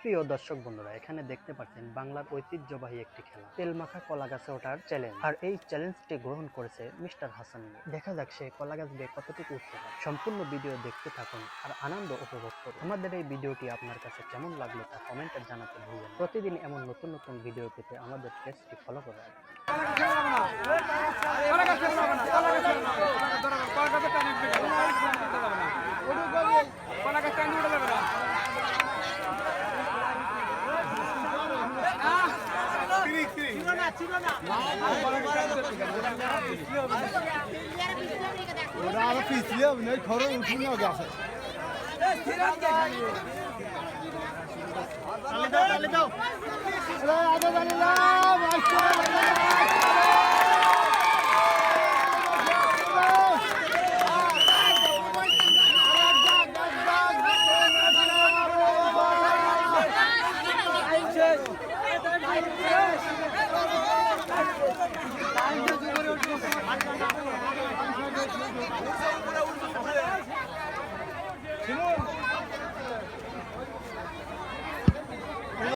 প্রিয় দর্শক বন্ধুরা, এখানে দেখতে পাচ্ছেন বাংলার ঐতিহ্যবাহী একটি খেলা তেলমাখা কলা গাছে ওঠার চ্যালেঞ্জ। আর এই চ্যালেঞ্জটি গ্রহণ করেছে মিস্টার হাসান। দেখা যাক সে কলা গাছ বেয়ে কতটুকু উঠতে পারে। সম্পূর্ণ ভিডিও দেখতে থাকুন আর আনন্দ উপভোগ করুন। আমাদের এই ভিডিওটি আপনার কাছে কেমন লাগলো তা কমেন্টে জানাতে ভুলবেন না। প্রতিদিন এমন নতুন নতুন ভিডিও পেতে আমাদের পেজটি ফলো করে রাখবেন। Simon!